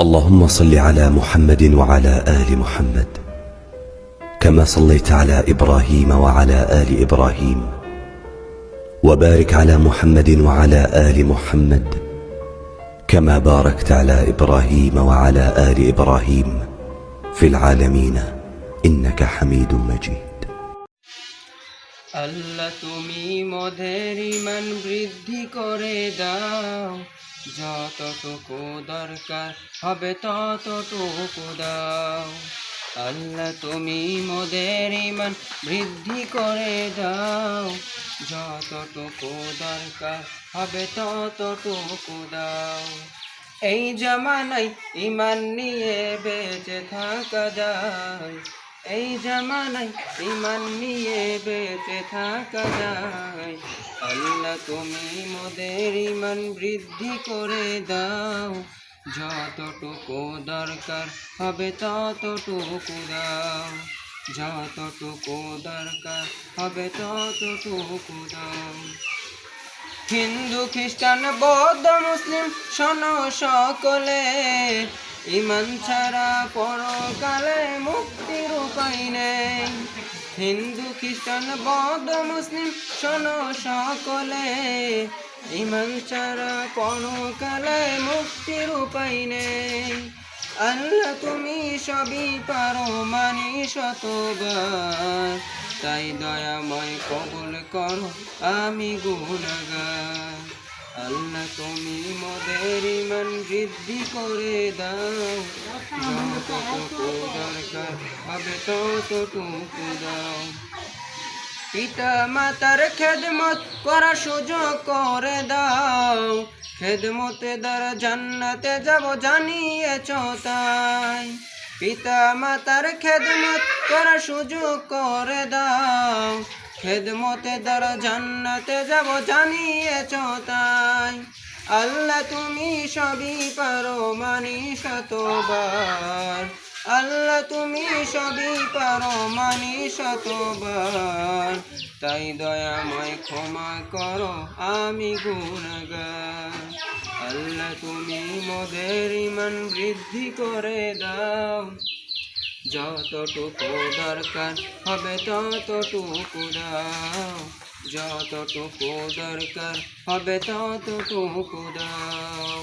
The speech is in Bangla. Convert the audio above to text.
اللهم صل على محمد وعلى آل محمد كما صليت على إبراهيم وعلى آل إبراهيم وبارك على محمد وعلى آل محمد كما باركت على إبراهيم وعلى آل إبراهيم في العالمين إنك حميد مجيد। আল্লাহ তুমি মোদের ঈমান বৃদ্ধি করে দাও, যতটুকু দরকার হবে ততটুকু দাও। আল্লাহ তুমি মোদের ঈমান বৃদ্ধি করে দাও, যতটুকু দরকার হবে ততটুকু দাও। এই জামানায় ঈমান নিয়ে বেঁচে থাকা যায়, এই জামানায় ঈমান নিয়ে বেঁচে থাকা যায়। আল্লাহ তুমি মোদের ঈমান বৃদ্ধি করে দাও, যতটুকু দরকার হবে ততটুকু দাও, যতটুকু দরকার হবে ততটুকু দাও। হিন্দু খ্রিস্টান বৌদ্ধ মুসলিম শোনো সকলে, ঈমান ছাড়া পরকালে মুক্তির উপায় নেই। হিন্দু খ্রিস্টান বৌদ্ধ মুসলিম শোনো সকলে, ঈমান ছাড়া পরকালে মুক্তির উপায় নেই। আল্লাহ তুমি সবই পারো মানি শতবার, তাই দয়াময় কবুল করো আমি গুনাহগার। আল্লাহ তুমি মোদের ঈমান বৃদ্ধি করে দাও, যতটুকু দরকার হবে ততটুকু দাও। পিতা মাতার খেদমত করার সুযোগ করে দাও, খেদমতে দ্বারা জান্নাতে যাব জানিয়েছ তাই। পিতা মাতার খেদমত করার সুযোগ করে দাও, খেদমতে দ্বারা জান্নাতে যাব জানিয়েছ তাই। আল্লাহ তুমি সবই পারো মানি শতবার, আল্লাহ তুমি সবই পারো মানি শতবার, তাই দয়াময় ক্ষমা করো আমি গুনাহগার। আল্লাহ তুমি মোদের ঈমান বৃদ্ধি করে দাও, যতটুকু দরকার হবে ততটুকু দাও, যতটুকু দরকার হবে ততটুকু দাও।